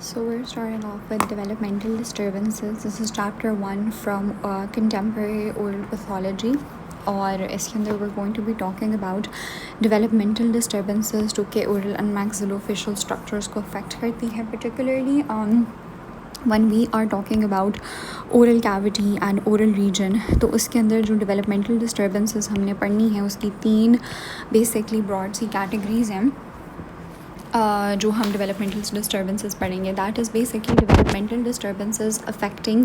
So we're starting off with developmental disturbances. This is chapter 1 from contemporary oral pathology. और इसके अंदर we're going to be talking about developmental disturbances जो कि oral and maxillofacial structures को affect करती हैं, particularly when we are talking about oral cavity and oral region. तो उसके अंदर जो developmental disturbances हमने पढ़नी है उसकी 3 basically broad सी categories हैं जो हम developmental disturbances पढ़ेंगे. That is basically developmental disturbances affecting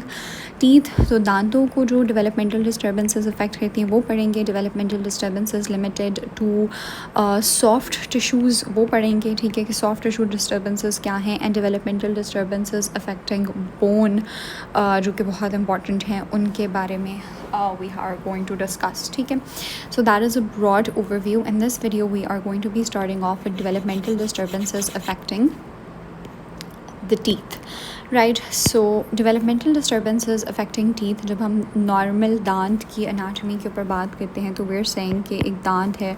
teeth. तो दांतों को जो developmental disturbances affect करती हैं वो पढ़ेंगे. developmental disturbances limited to soft tissues वो पढ़ेंगे, ठीक है, कि soft tissue disturbances क्या हैं, and developmental disturbances affecting bone जो कि बहुत important हैं उनके बारे में we are going to discuss, ठीक है. So that is a broad overview. In this video we are going to be starting off with developmental disturbances affecting the teeth, right? So developmental disturbances affecting teeth, जब हम normal दांत की anatomy के ऊपर बात करते हैं तो we're saying कि एक दांत है,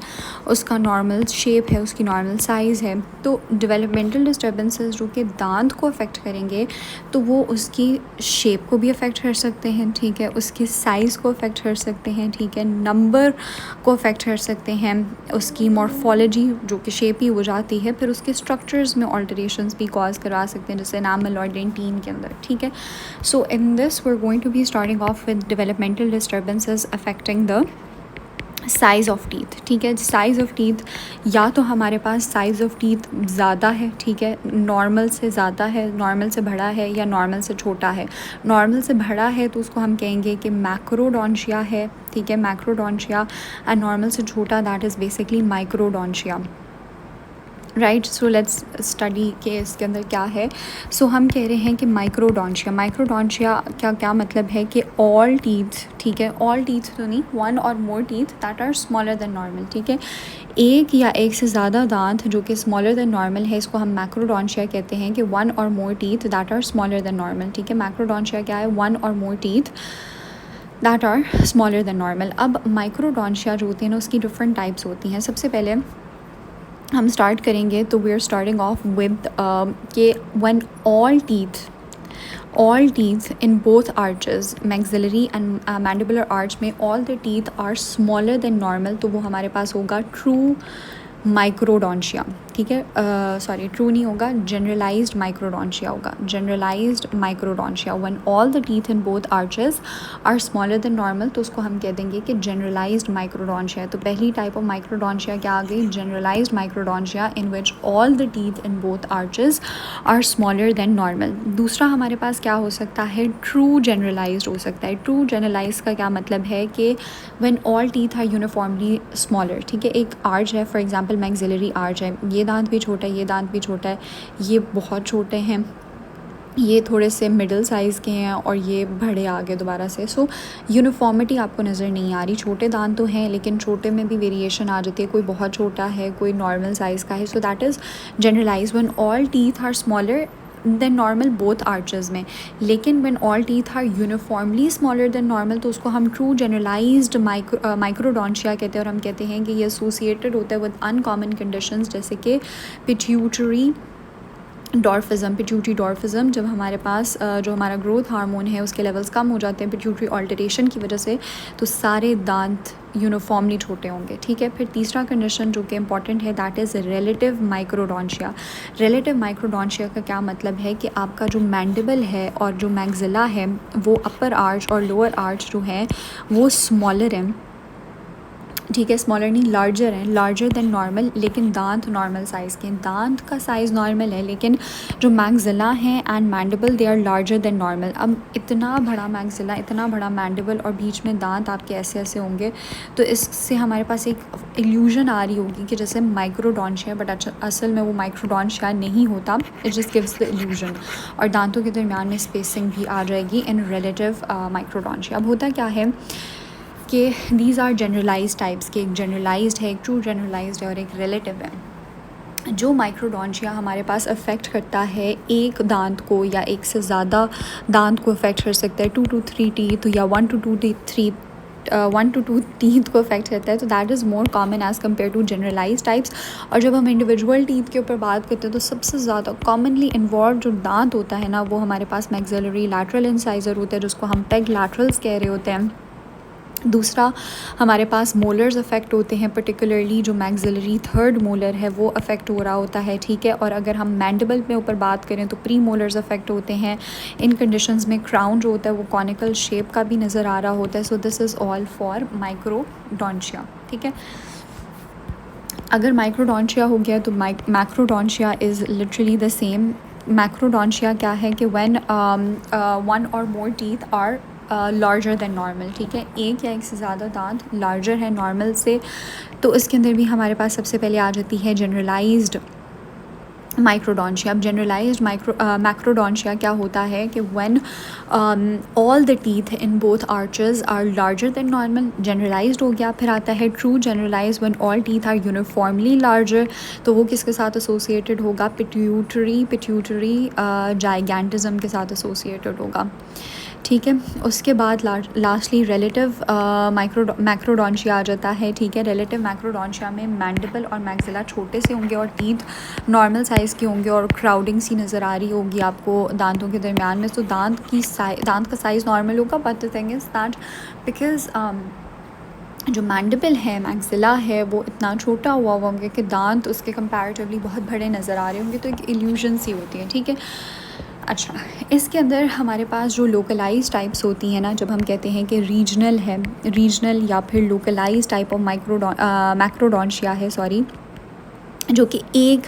उसका normal shape है, उसकी normal size है. तो developmental disturbances जो कि दांत को affect करेंगे तो वो उसकी shape को भी affect कर सकते हैं, ठीक है, उसकी size को affect कर सकते हैं, ठीक है, number को affect कर सकते हैं, उसकी morphology जो कि shape ही हो जाती है, फिर उसके structures में alterations भी cause करवा सकते हैं जैसे enamel और डेंटिन के अंदर, ठीक है. So in this we are going to be starting off with developmental disturbances affecting the size of teeth, ठीक है. साइज़ ऑफ टीथ, या तो हमारे पास साइज़ ऑफ टीथ ज़्यादा है, ठीक है, नॉर्मल से ज़्यादा है, नॉर्मल से बड़ा है, या नॉर्मल से छोटा है. नॉर्मल से बड़ा है तो उसको हम कहेंगे कि मैक्रोडोंशिया है, ठीक है, मैक्रोडोंशिया. एंड नॉर्मल से छोटा that is basically microdontia, right. So let's study के इसके अंदर क्या है. सो हम कह रहे हैं कि माइक्रोडोंशिया का क्या मतलब है कि ऑल टीथ, ठीक है, ऑल टीथ तो नहीं, one or more teeth that are smaller than normal, ठीक है. एक या एक से ज़्यादा दांत जो कि स्मॉलर देन नॉर्मल है इसको हम मैक्रोडोंशिया कहते हैं, कि one or more teeth that are smaller than normal, ठीक है. मैक्रोडोंशिया क्या है? One or more teeth that are smaller than normal. अब माइक्रोडोंशिया जो होती है ना उसकी डिफरेंट टाइप्स होती हैं. सबसे पहले हम स्टार्ट करेंगे तो we are starting off with के when all teeth in both arches, maxillary and mandibular arch में all the teeth are smaller than normal, तो वो हमारे पास होगा true माइक्रोडोंशिया, ठीक है. सॉरी, ट्रू नहीं होगा, जनरलाइज्ड माइक्रोडोंशिया होगा. Generalized microdontia when all the teeth in both arches are smaller than normal, तो उसको हम कह देंगे कि जनरलाइज्ड माइक्रोडोंशिया है. तो पहली टाइप ऑफ माइक्रोडोंशिया क्या आ गई? Generalized microdontia in which all the teeth in both arches are smaller than normal. दूसरा हमारे पास क्या हो सकता है? ट्रू जनरलाइज्ड हो सकता है. ट्रू जनरलाइज्ड का क्या मतलब है कि when all teeth are uniformly smaller, ठीक है. एक आर्च है, फॉर एग्जांपल मैक्सिलरी आर्च है, ये दांत भी छोटा है, ये दांत भी छोटा है, ये बहुत छोटे हैं, ये थोड़े से मिडिल साइज़ के हैं, और ये बड़े आ गए दोबारा से. सो यूनिफॉर्मिटी आपको नज़र नहीं आ रही. छोटे दांत तो हैं लेकिन छोटे में भी वेरिएशन आ जाती है, कोई बहुत छोटा है, कोई नॉर्मल साइज़ का है. So that is generalize when all teeth are smaller than normal both arches में. लेकिन when all teeth are uniformly smaller than normal तो उसको हम ट्रू जनरलाइज्ड माइक्रोडोंशिया कहते हैं. और हम कहते हैं कि ये एसोसिएटेड होता है विद अनकॉमन कंडीशंस जैसे कि पिट्यूटरी डॉर्फिज्म. जब हमारे पास जो हमारा ग्रोथ हार्मोन है उसके लेवल्स कम हो जाते हैं पिट्यूटरी ऑल्टरेशन की वजह से, तो सारे दांत यूनिफॉर्मली छोटे होंगे, ठीक है. फिर तीसरा कंडीशन जो कि इंपॉर्टेंट है दैट इज़ रिलेटिव माइक्रोडोंशिया. रिलेटिव माइक्रोडोंशिया का क्या मतलब है कि आपका जो मैंडिबल है और जो मैक्सिला है वो अपर आर्च और लोअर आर्च जो है वो स्मॉलर हैं, ठीक है, स्मॉलर नहीं, लार्जर है, लार्जर देन नॉर्मल. लेकिन दांत नॉर्मल साइज़ के, दांत का साइज़ नॉर्मल है लेकिन जो मैक्सिला हैं and mandible they are larger than normal. अब इतना बड़ा मैक्सिला, इतना बड़ा मैंडिबल और बीच में दांत आपके ऐसे ऐसे होंगे तो इससे हमारे पास एक इल्यूजन आ रही होगी कि जैसे माइक्रोडोंशिया, बट असल में वो माइक्रोडोंशिया नहीं होता. It just gives the illusion. और दांतों के दरमियान में स्पेसिंग भी आ जाएगी इन रिलेटिव माइक्रोडोंशिया. अब होता क्या है कि दीज आर जनरलाइज टाइप्स के, एक जनरलाइज्ड है, एक ट्रू जनरलाइज्ड है और एक रिलेटिव है. जो माइक्रोडोंशिया हमारे पास अफेक्ट करता है एक दांत को या एक से ज़्यादा दांत को अफेक्ट कर सकता है, 2 to 3 टीथ या 1 to 2 to 3 1 to 2 टीथ को अफेक्ट करता है, तो that is more common as compare to generalize types. और जब हम इंडिविजुअल टीथ के ऊपर बात करते हैं तो सबसे ज़्यादा कॉमनली इन्वॉल्व जो दांत होता है ना, वो हमारे पास मैक्सिलरी लैटरल इंसाइजर होता है, जिसको हम पेग लैटरल्स कह रहे होते हैं। दूसरा हमारे पास मोलर्स अफेक्ट होते हैं, पर्टिकुलरली जो मैक्सिलरी थर्ड मोलर है वो अफेक्ट हो रहा होता है, ठीक है। और अगर हम मैंडिबल में ऊपर बात करें तो प्री मोलर्स अफेक्ट होते हैं। इन कंडीशंस में क्राउन जो होता है वो कॉनिकल शेप का भी नज़र आ रहा होता है। So this is all for microdontia, ठीक है। अगर माइक्रोडोंशिया हो गया तो macrodontia is literally the same. Macrodontia क्या है कि when one or more teeth are larger than normal, ठीक है, एक या एक से ज़्यादा दांत लार्जर है नॉर्मल से, तो इसके अंदर भी हमारे पास सबसे पहले आ जाती है जनरलाइज्ड माइक्रोडोंशिया। अब जनरलाइज्ड मैक्रोडोंशिया क्या होता है कि when all the teeth in both arches are larger than normal, generalized हो गया। फिर आता है true generalized when all teeth are uniformly larger, तो वो किसके साथ एसोसिएटेड होगा, पिट्यूटरी जाइगेंटिज्म के साथ एसोसिएटेड होगा, ठीक है। उसके बाद लास्टली रिलेटिव मैक्रोडोंशिया आ जाता है, ठीक है। रिलेटिव मैक्रोडोंशिया में मैंडिबल और मैक्सिला छोटे से होंगे और टीथ नॉर्मल साइज़ के होंगे और क्राउडिंग सी नज़र आ रही होगी आपको दांतों के दरमियान में। तो दांत का साइज़ नॉर्मल होगा, but the thing is that because जो मैंडिबल है, मैक्सिला है, वो इतना छोटा हुआ होंगे कि दांत उसके कंपैरेटिवली बहुत बड़े नज़र आ रहे होंगे, तो एक इल्यूजन सी होती है, ठीक है। अच्छा, इसके अंदर हमारे पास जो लोकलाइज टाइप्स होती हैं ना, जब हम कहते हैं कि रीजनल है, रीजनल या फिर लोकलाइज टाइप ऑफ मैक्रोडोंशिया है, सॉरी, जो कि एक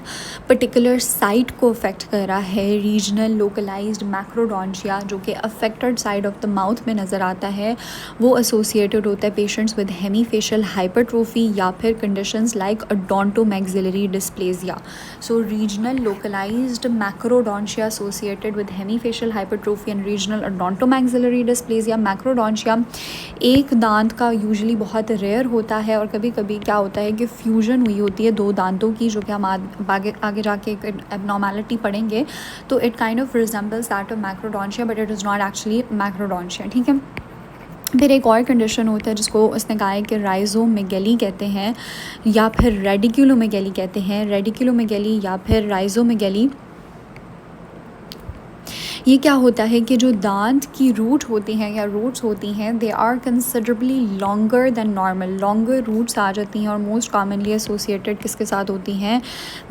पर्टिकुलर साइट को अफेक्ट कर रहा है, रीजनल लोकलाइज्ड मैक्रोडोंशिया, जो कि affected side of the mouth में नज़र आता है, वो एसोसिएटेड होता है पेशेंट्स विद हेमीफेशियल हाइपरट्रोफी या फिर conditions like odontomaxillary dysplasia. So regional localized macrodontia associated with hemifacial hypertrophy and regional odontomaxillary dysplasia. Macrodontia एक दांत का यूजुअली बहुत रेयर होता है, और कभी कभी क्या होता है कि फ्यूजन हुई होती है दो दांतों की, जो कि हम आगे जाके एक एबनॉर्मेलिटी पढ़ेंगे, तो it kind of resembles that of macrodontia, but it is not actually macrodontia, ठीक है। फिर एक और कंडीशन होता है जिसको उसने कहा है कि राइजोमेगैली कहते हैं या फिर रेडिकुलोमेगैली कहते हैं, रेडिकुलोमेगैली या फिर राइजोमेगैली। ये क्या होता है कि जो दांत की रूट होती हैं या रूट्स होती हैं, they are considerably longer than normal, longer roots आ जाती हैं और मोस्ट कॉमनली एसोसिएटेड किसके साथ होती हैं,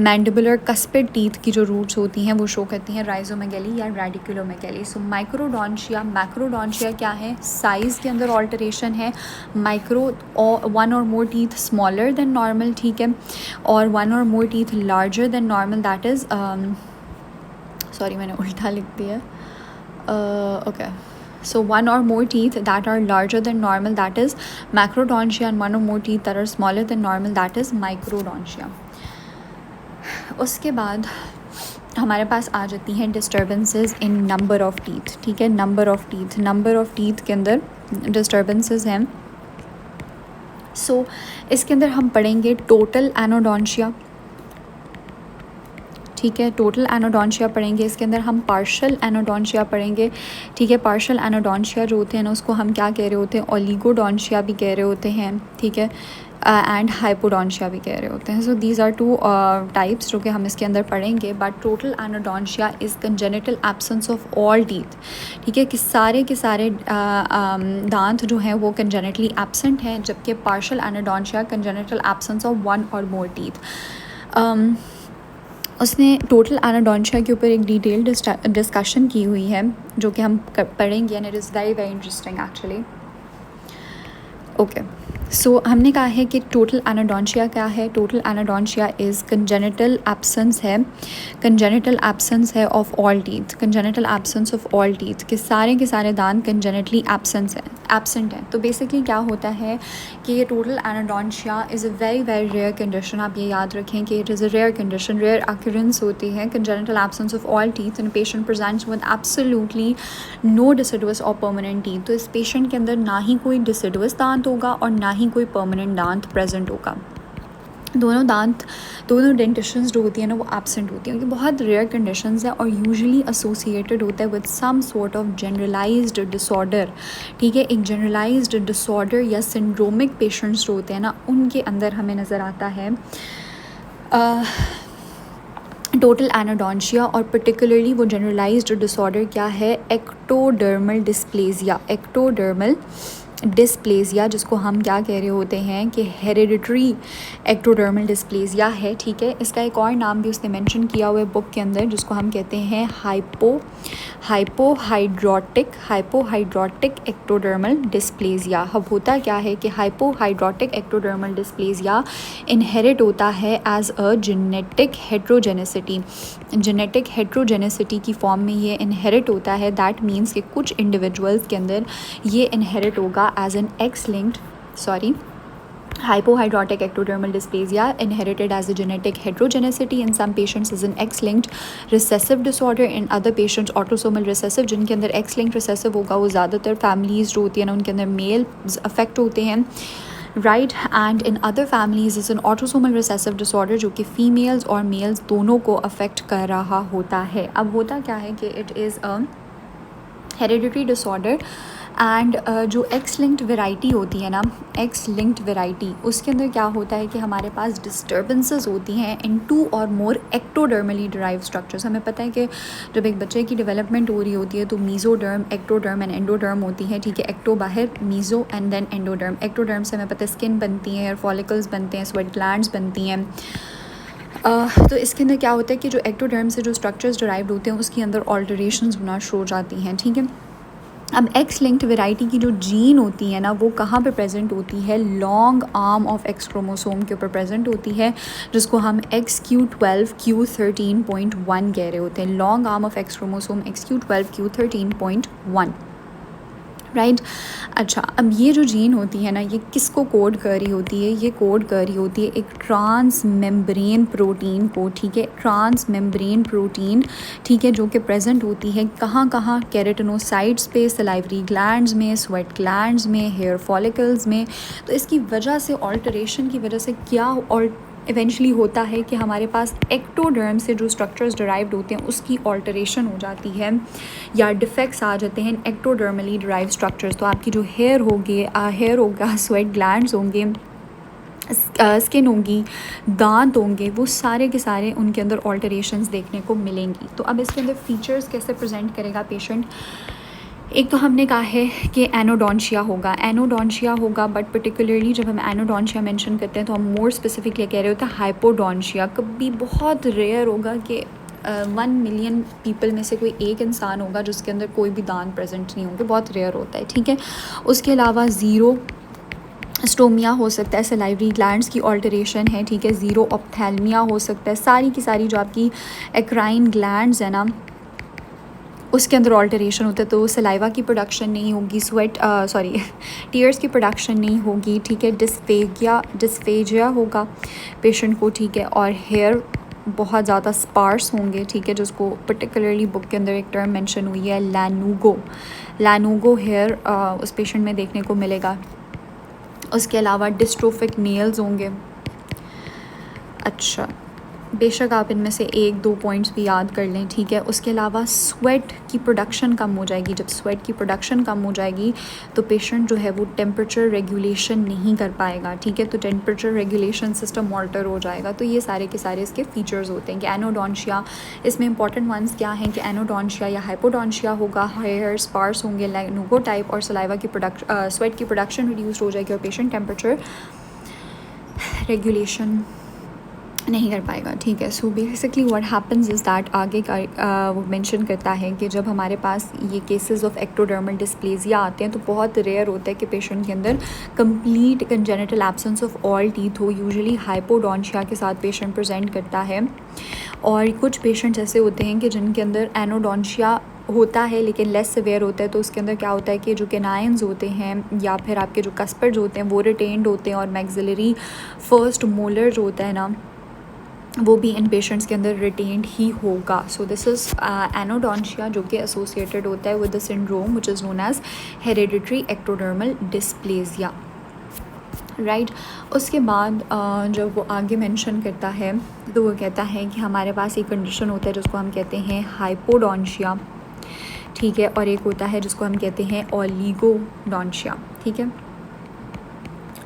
मैंडिबुलर कस्पिड टीथ की जो रूट्स होती हैं वो शो करती हैं राइजोमेगैली या रेडिकुलोमेगैली। सो मैक्रोडोंशिया, मैक्रोडोंशिया क्या है, साइज़ के अंदर ऑल्टरेशन है, micro one or more teeth smaller than normal, ठीक है, और one or more teeth larger than normal, that is sorry मैंने उल्टा लिख दिया, okay. So one or more teeth that are larger than normal, that is macrodontia, and one or more teeth that are smaller than normal, that is microdontia. उसके बाद हमारे पास आ जाती हैं disturbances in number of teeth, ठीक है। Number of teeth के अंदर disturbances हैं। सो इसके अंदर हम पढ़ेंगे टोटल एनोडोंशिया, ठीक है, टोटल एनोडोंशिया पढ़ेंगे। इसके अंदर हम पार्शियल एनोडोंशिया पढ़ेंगे, ठीक है। पार्शियल एनोडोंशिया जो होते हैं ना, उसको हम क्या कह रहे होते हैं, ओलिगोडोंशिया भी कह रहे होते हैं, ठीक है, एंड हाइपोडोंशिया भी कह रहे होते हैं। So these are two types जो कि हम इसके अंदर पढ़ेंगे। But total anodontia is congenital absence of all teeth, ठीक है, कि सारे के सारे दांत जो हैं वो कंजेनिटली एब्सेंट हैं, जबकि partial anodontia congenital absence of one or more teeth. उसने टोटल एनोडोंशिया के ऊपर एक डिटेल डिस्कशन की हुई है जो कि हम पढ़ेंगे, and it is very very interesting actually, okay. So हमने कहा है कि टोटल एनोडोंशिया क्या है, total anodontia is congenital absence है of all teeth, congenital absence of all teeth, के सारे दांत कंजेनिटली एब्सेंट हैं। तो बेसिकली क्या होता है कि ये total anodontia is a very very rare condition. आप ये याद रखें कि it is a rare condition, rare occurrence होती है, congenital absence of all teeth, and patient presents with absolutely no deciduous or permanent teeth. तो इस पेशेंट के अंदर ना ही कोई डिसिडुअस दांत होगा और ना ही कोई परमानेंट दांत प्रेजेंट होगा। दोनों डेंटिशंस जो होती है ना वो एब्सेंट होती हैं। ये बहुत रेयर कंडीशंस है और यूजुअली एसोसिएटेड होता है with some sort of generalized disorder. ठीक है, एक जनरलाइज्ड डिसऑर्डर या सिंड्रोमिक पेशेंट्स जो होते हैं ना उनके अंदर हमें नज़र आता है टोटल एनोडोंशिया। और पर्टिकुलरली वो जनरलाइज्ड डिसऑर्डर क्या है, एक्टोडर्मल डिस्प्लेजिया, जिसको हम क्या कह रहे होते हैं कि हेरिडिटरी एक्टोडर्मल डिस्प्लेजिया है। ठीक है, इसका एक और नाम भी उसने मेंशन किया हुआ है बुक के अंदर, जिसको हम कहते हैं हाइपोहाइड्रोटिक एक्टोडर्मल डिस्प्लेजिया। अब होता क्या है कि हाइपोहाइड्रोटिक एक्टोडर्मल डिस्प्लेजिया इनहेरिट होता है एज अ जेनेटिक हेट्रोजेनेसिटी की फॉर्म में ये इनहेरिट होता है। दैट मीन्स कि कुछ इंडिविजुअल्स के अंदर ये इनहेरिट होगा as an hypohidrotic ectodermal dysplasia inherited as a genetic heterogeneity. In some patients is an X-linked recessive disorder, in other patients autosomal recessive। जिनके अंदर X-linked recessive होगा वो ज़्यादातर families जो होती है ना उनके अंदर मेल अफेक्ट होते हैं, right. And in other families is an autosomal recessive disorder जो कि फीमेल्स और मेल्स दोनों को अफेक्ट कर रहा होता है। अब होता क्या है कि it is a hereditary disorder and जो एक्स लिंक्ड वेराइटी होती है ना, एक्स लिंक्ड वेराइटी, उसके अंदर क्या होता है कि हमारे पास डिस्टर्बेंसेस होती हैं इन 2 और मोर एक्टोडर्मली डिराइव स्ट्रक्चर्स। हमें पता है कि जब एक बच्चे की डेवलपमेंट हो रही होती है तो मीजोडर्म, एक्टोडर्म एंड एंडोडर्म होती है। ठीक है, एक्टो बाहर, meso and then endoderm. Ectoderm से हमें पता है स्किन बनती है, हेयर फॉलिकल्स बनते हैं, स्वेट ग्लैंड्स बनती हैं। तो इसके अंदर क्या होता है कि जो एक्टोडर्म से जो स्ट्रक्चर्स डिराइव्ड होते हैं उसके अंदर ऑल्टरेशंस होना शुरू हो जाती हैं। ठीक है, अब एक्स लिंक्ड वेराइटी की जो जीन होती है ना वो कहाँ पे प्रेजेंट होती है, long arm of x chromosome के ऊपर प्रेजेंट होती है, जिसको हम XQ12Q13.1 कह रहे होते हैं। Long arm of x chromosome XQ12Q13.1, right. अच्छा, अब ये जो जीन होती है ना ये किसको कोड कर रही होती है, ये कोड कर रही होती है एक ट्रांस मेम्ब्रेन प्रोटीन को। ठीक है, ट्रांस मेम्ब्रेन प्रोटीन, ठीक है, जो कि प्रेजेंट होती है कहाँ, केराटिनोसाइट्स पे, सलाइवरी ग्लैंड्स में, स्वेट ग्लैंड्स में, हेयर फॉलिकल्स में। तो इसकी वजह से, ऑल्टरेशन की वजह से क्या और इवेंचुअली होता है कि हमारे पास एक्टोडर्म से जो स्ट्रक्चर्स डिराइव्ड होते हैं उसकी ऑल्टरेशन हो जाती है या डिफेक्ट्स आ जाते हैं एक्टोडर्मली डिराइव्ड स्ट्रक्चर्स। तो आपकी जो हेयर होगा, स्वेट ग्लैंड्स होंगे, स्किन होगी, दांत होंगे, वो सारे के सारे उनके अंदर ऑल्टरेशंस देखने को मिलेंगी। तो अब इसके अंदर फीचर्स कैसे प्रेजेंट करेगा पेशेंट, एक तो हमने कहा है कि एनोडोंशिया होगा, बट पर्टिकुलरली जब हम एनोडोंशिया मेंशन करते हैं तो हम मोर स्पेसिफिकली कह रहे होते हैं हाइपोडोंशिया। कभी बहुत रेयर होगा कि 1 मिलियन पीपल में से कोई एक इंसान होगा जिसके अंदर कोई भी दांत प्रेजेंट नहीं होंगे, बहुत रेयर होता है। ठीक है, उसके अलावा ज़ीरो स्टोमिया हो सकता है, सलाइवरी ग्लैंड्स की ऑल्टरेशन है। ठीक है, ज़ीरो ऑप्थेल्मिया हो सकता है, सारी की सारी जो आपकी एक्राइन ग्लैंड्स है ना उसके अंदर ऑल्टरेशन होता है। तो सलाइवा की प्रोडक्शन नहीं होगी, टीयर्स की प्रोडक्शन नहीं होगी। ठीक है, डिस्फेजिया होगा पेशेंट को। ठीक है, और हेयर बहुत ज़्यादा स्पार्स होंगे। ठीक है, जिसको पर्टिकुलरली बुक के अंदर एक टर्म मेंशन हुई है लैनूगो हेयर उस पेशेंट में देखने को मिलेगा। उसके अलावा डिस्ट्रोफिक नेल्स होंगे। अच्छा, बेशक आप इनमें से 1-2 पॉइंट्स भी याद कर लें। ठीक है, उसके अलावा स्वेट की प्रोडक्शन कम हो जाएगी। जब स्वेट की प्रोडक्शन कम हो जाएगी तो पेशेंट जो है वो टेम्परेचर रेगुलेशन नहीं कर पाएगा। ठीक है, तो टेम्परेचर रेगुलेशन सिस्टम ऑल्टर हो जाएगा। तो ये सारे के सारे इसके फीचर्स होते हैं कि एनोडोंशिया, इसमें इंपॉर्टेंट वंस क्या हैं कि एनोडोंशिया या हाइपोडोंशिया होगा, हेयर स्पार्स होंगे, लैनुगो टाइप, और सलाइवा की स्वेट की प्रोडक्शन रिड्यूस हो जाएगी और पेशेंट टेम्परेचर रेगुलेशन नहीं कर पाएगा। ठीक है, so basically what happens is that आगे का वो मेंशन करता है कि जब हमारे पास ये केसेस ऑफ एक्टोडर्मल डिस्प्लेजिया आते हैं तो बहुत रेयर होता है कि पेशेंट के अंदर complete congenital absence of all teeth हो। यूजुअली हाइपोडोंशिया के साथ पेशेंट प्रेजेंट करता है, और कुछ पेशेंट्स ऐसे होते हैं कि जिनके अंदर एनोडोंशिया होता है लेकिन लेस सिवियर होता है। तो उसके अंदर क्या होता है कि जो कैनाइन्स होते हैं या फिर आपके जो कस्पर्स होते हैं वो रिटेन्ड होते हैं, और मैक्सिलरी फर्स्ट मोलर जो होता है ना वो भी इन पेशेंट्स के अंदर रिटेन्ड ही होगा। सो दिस इज़ एनोडोंशिया जो कि एसोसिएटेड होता है with the syndrome which is known as hereditary ectodermal dysplasia, right. उसके बाद जब वो आगे मेंशन करता है तो वो कहता है कि हमारे पास एक कंडीशन होता है जिसको हम कहते हैं हाइपोडोंशिया, ठीक है, और एक होता है जिसको हम कहते हैं ओलिगोडोंशिया, ठीक है।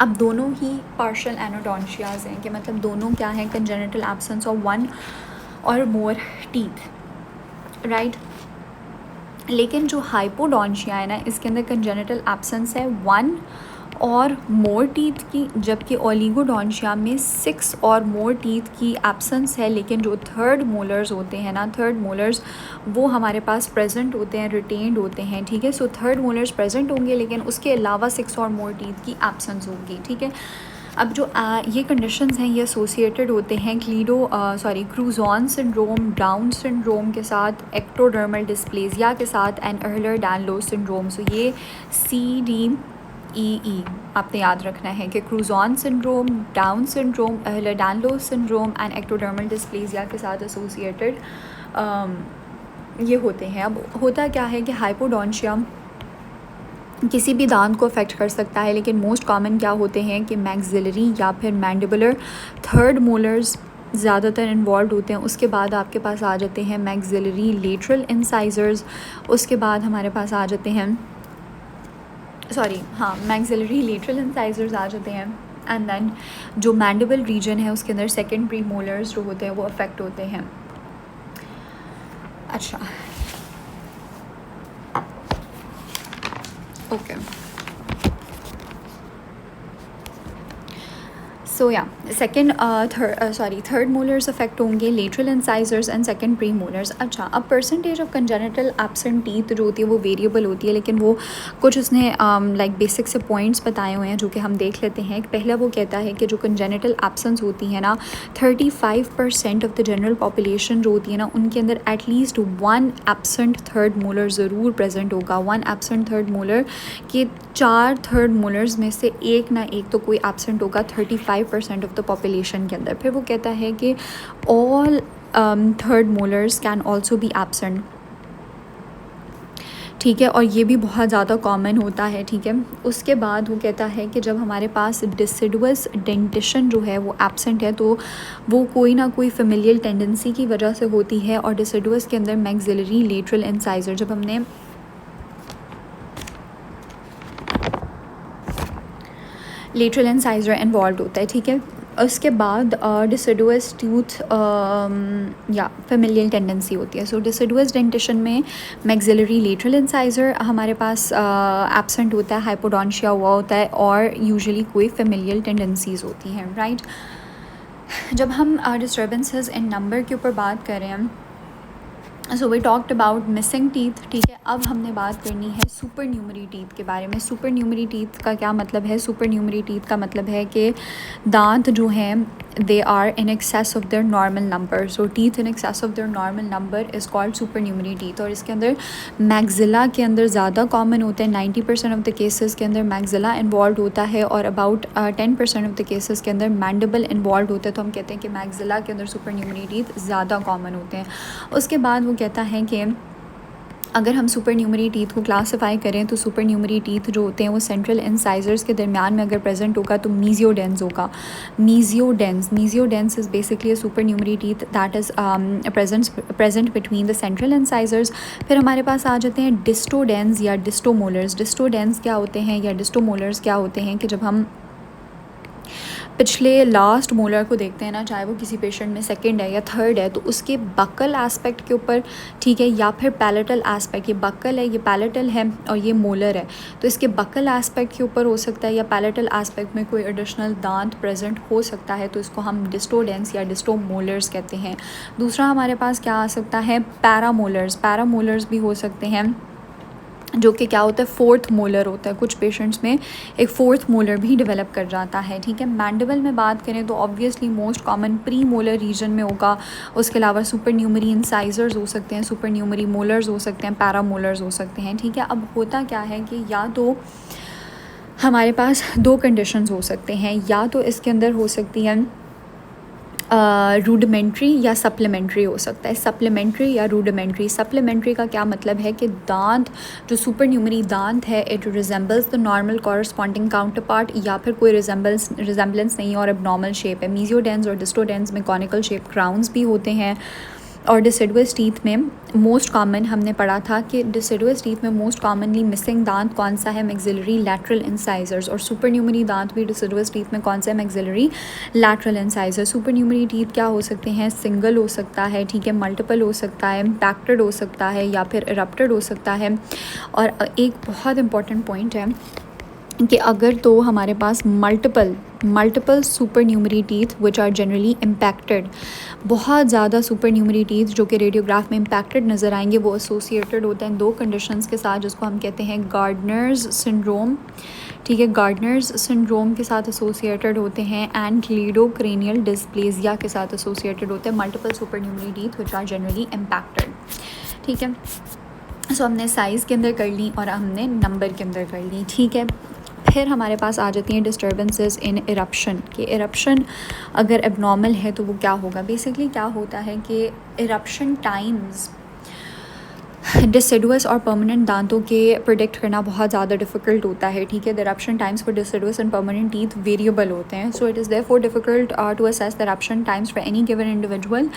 अब दोनों ही पार्शियल एनोडोंशियाज हैं कि मतलब दोनों क्या हैं, congenital absence of one or more teeth, right. लेकिन जो हाइपोडोंशिया है ना, इसके अंदर कंजेनिटल एब्सेंस है वन और मोर टीथ की, जबकि ओलिगोडोंशिया में 6 और मोर टीथ की एब्सेंस है। लेकिन जो थर्ड मोलर्स होते हैं ना, थर्ड मोलर्स वो हमारे पास प्रेजेंट होते हैं, रिटेन्ड होते हैं, ठीक है। सो थर्ड मोलर्स प्रेजेंट होंगे लेकिन उसके अलावा 6 और मोर टीथ की एब्सेंस होगी, ठीक है। अब जो ये कंडीशंस हैं ये एसोसिएटेड होते हैं क्रूजॉन सिंड्रोम, डाउन सिंड्रोम के साथ, एक्टोडर्मल डिस्प्लेसिया के साथ एंड एह्लर-डानलोस सिंड्रोम। सो ये CDEE आपने याद रखना है कि Crouzon syndrome, Down syndrome, Ehlers Danlos syndrome and ectodermal dysplasia के साथ एसोसिएटेड ये होते हैं। अब होता क्या है कि हाइपोडोंशिया किसी भी दांत को अफेक्ट कर सकता है, लेकिन मोस्ट कॉमन क्या होते हैं कि मैक्सिलरी या फिर मैंडिबुलर थर्ड मोलर्स ज़्यादातर इन्वॉल्व होते हैं। उसके बाद आपके पास आ जाते हैं मैक्सिलरी लेटरल इंसाइजर्स, उसके बाद हमारे पास आ जाते हैं मैक्सिलरी लेटरल इंसाइजर्स आ जाते हैं। एंड देन जो मैंडिबल रीजन है उसके अंदर सेकेंडरी मोलर्स जो होते हैं वो अफेक्ट होते हैं। अच्छा, ओके, सो या थर्ड मोलर्स अफेक्ट होंगे, lateral incisors and second pre molars. अच्छा, अब percentage of congenital absent teeth जो होती है वो वेरिएबल होती है, लेकिन वो कुछ उसने लाइक बेसिक से पॉइंट्स बताए हुए हैं जो कि हम देख लेते हैं। पहला वो कहता है कि जो कंजेनिटल एब्सेंस होती है ना, 35% ऑफ द जनरल पॉपुलेशन जो होती है ना, उनके अंदर एटलीस्ट 1 एब्सेंट थर्ड मोलर ज़रूर प्रेजेंट होगा। 1 एब्सेंट थर्ड मोलर के 4 थर्ड मोलर्स में से एक ना एक तो कोई एब्सेंट होगा 35% ऑफ द पॉपुलेशन के अंदर। फिर वो कहता है कि all third molars can also be absent, ठीक है, और ये भी बहुत ज़्यादा कॉमन होता है, ठीक है। उसके बाद वो कहता है कि जब हमारे पास डिसिडुअस डेंटिशन जो है वो एब्सेंट है तो वो कोई ना कोई फेमिलियल टेंडेंसी की वजह से होती है। और डिसिडुअस के अंदर मैक्सिलरी लेटरल इंसाइजर, जब हमने लेटरल इंसाइजर इन्वॉल्व होता है, ठीक है। उसके बाद डिसिडुअस टूथ या फेमिलियल टेंडेंसी होती है। सो डिसिडुअस डेंटिशन में मैक्सिलरी लेटरल इंसाइजर हमारे पास एब्सेंट होता है, हाइपोडोंशिया हुआ होता है और यूजुअली कोई फेमिलियल टेंडेंसीज होती हैं, राइट। जब हम डिस्टर्बेंसेस इन नंबर के ऊपर बात करें हम, so we talked about missing teeth, ठीक है। अब हमने बात करनी है सुपर न्यूमरी टीथ के बारे में। सुपर न्यूमरी टीथ का क्या मतलब है? सुपर न्यूमरी टीथ का मतलब है कि दांत जो हैं they are in excess of their normal number. So teeth in excess of their normal number is called supernumerary teeth. और इसके अंदर मैक्सिला के अंदर ज़्यादा कॉमन होते हैं। 90% ऑफ द केसेस के अंदर मैक्सिला इन्वॉल्व होता है और अबाउट 10% ऑफ द केसेस के अंदर मैंडिबल इन्वॉल्व होते हैं। तो हम कहते हैं कि मैक्सिला के अंदर सुपर न्यूमरी टीथ ज़्यादा कॉमन होते हैं। उसके बाद वो कहता है कि अगर हम सुपर न्यूमरी टीथ को क्लासिफाई करें तो सुपर न्यूमरी टीथ जो होते हैं वो सेंट्रल इंसाइजर्स के दरमियान में अगर प्रेजेंट होगा तो मीजियोडेंस होगा। Mesiodens is basically a supernumerary teeth that is present between the central incisors. फिर हमारे पास आ जाते हैं डिस्टोडेंस या डिस्टोमोलर्स। डिस्टोडेंस क्या होते हैं या डिस्टोमोलर्स क्या होते हैं कि जब हम पिछले लास्ट मोलर को देखते हैं ना, चाहे वो किसी पेशेंट में सेकंड है या थर्ड है, तो उसके बक्कल एस्पेक्ट के ऊपर, ठीक है, या फिर पैलेटल एस्पेक्ट, ये बक्कल है, ये पैलेटल है और ये मोलर है, तो इसके बक्कल एस्पेक्ट के ऊपर हो सकता है या पैलेटल एस्पेक्ट में कोई एडिशनल दांत प्रेजेंट हो सकता है, तो इसको हम डिस्टोडेंस या डिस्टोमोलर्स कहते हैं। दूसरा हमारे पास क्या आ सकता है? पैरामोलर्स। पैरामोलर्स भी हो सकते हैं जो कि क्या होता है? फोर्थ मोलर होता है। कुछ पेशेंट्स में एक फोर्थ मोलर भी डेवलप कर जाता है, ठीक है। मैंडिबल में बात करें तो obviously most common premolar region में होगा। उसके अलावा सुपर न्यूमरी इंसाइजर्स हो सकते हैं, सुपर न्यूमरी मोलर्स हो सकते हैं, पैरामोलर्स हो सकते हैं, ठीक है। अब होता क्या है कि या तो हमारे पास 2 कंडीशंस हो सकते हैं, या तो इसके अंदर हो सकती है रूडिमेंट्री या सप्लीमेंट्री हो सकता है। सप्लीमेंट्री या रूडिमेंट्री, सप्लीमेंट्री का क्या मतलब है कि दांत जो सुपर न्यूमरी दांत है it resembles the normal corresponding counter part, या फिर कोई रिजेंबलेंस नहीं है और एबनॉर्मल शेप है। मीजियोडेंस और डिस्टोडेंस में कॉनिकल शेप क्राउन्स भी होते हैं। और डिसिडुअस टीथ में मोस्ट कॉमन हमने पढ़ा था कि डिसिडुअस टीथ में मोस्ट कॉमनली मिसिंग दांत कौन सा है, मैक्सिलरी लैटरल इंसाइजर्स। और सुपर न्यूमरी दांत भी डिसिडुअस टीथ में कौन सा है, maxillary lateral incisor. Supernumerary teeth क्या हो सकते हैं, सिंगल हो सकता है, ठीक है, मल्टीपल हो सकता है, इम्पैक्टेड हो सकता है, या फिर इरप्टेड हो सकता है। और एक बहुत इंपॉर्टेंट पॉइंट है कि अगर तो हमारे पास multiple supernumerary teeth which are generally impacted, बहुत ज़्यादा सुपर न्यूमरी टीथ जो कि रेडियोग्राफ में इम्पैक्टेड नज़र आएंगे, वो एसोसिएटेड होते हैं दो कंडीशंस के साथ जिसको हम कहते हैं गार्डनर्स सिंड्रोम, ठीक है, गार्डनर्स सिंड्रोम के साथ एसोसिएटेड होते हैं एंड क्लीडोक्रेनियल डिस्प्लेजिया के साथ एसोसिएटेड होते हैं multiple supernumerary teeth which are generally impacted, ठीक है। सो हमने साइज़ के अंदर कर ली और हमने नंबर के अंदर कर ली, ठीक है। फिर हमारे पास आ जाती हैं डिस्टर्बेंसेस इन इरप्शन, कि इरप्शन अगर एबनॉर्मल है तो वो क्या होगा। बेसिकली क्या होता है कि इरप्शन टाइम्स डिसिडुअस और परमानेंट दांतों के प्रोडिक्ट करना बहुत ज़्यादा डिफिकल्ट होता है, ठीक है। The eruption times for deciduous and permanent teeth variable होते हैं, so it is therefore difficult to assess the eruption times for any given individual.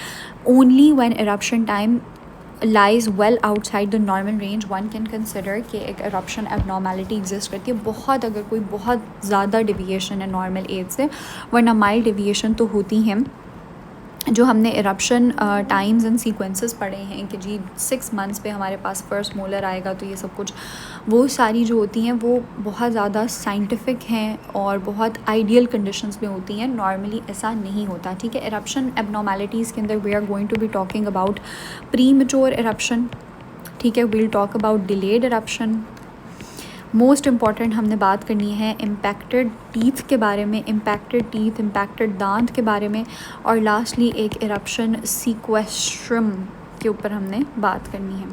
Only when eruption time lies well outside the normal range one can consider कि एक eruption abnormality exist करती है। बहुत अगर कोई बहुत ज़्यादा deviation है normal age से, वरना mild deviation तो होती हैं। जो हमने इरप्शन टाइम्स एंड सीक्वेंसेस पढ़े हैं कि जी 6 मंथ्स पे हमारे पास फर्स्ट मोलर आएगा, तो ये सब कुछ वो सारी जो होती हैं वो बहुत ज़्यादा साइंटिफिक हैं और बहुत आइडियल कंडीशंस में होती हैं। नॉर्मली ऐसा नहीं होता, ठीक है। इरप्शन एबनॉर्मेलिटीज़ के अंदर we are going to be talking about premature eruption, ठीक है, we'll talk about delayed eruption. Most important हमने बात करनी है इम्पैक्टेड टीथ के बारे में, इम्पैक्टेड टीथ, इम्पैक्टेड दांत के बारे में, और लास्टली एक इरप्शन सीक्वेस्ट्रम के ऊपर हमने बात करनी है।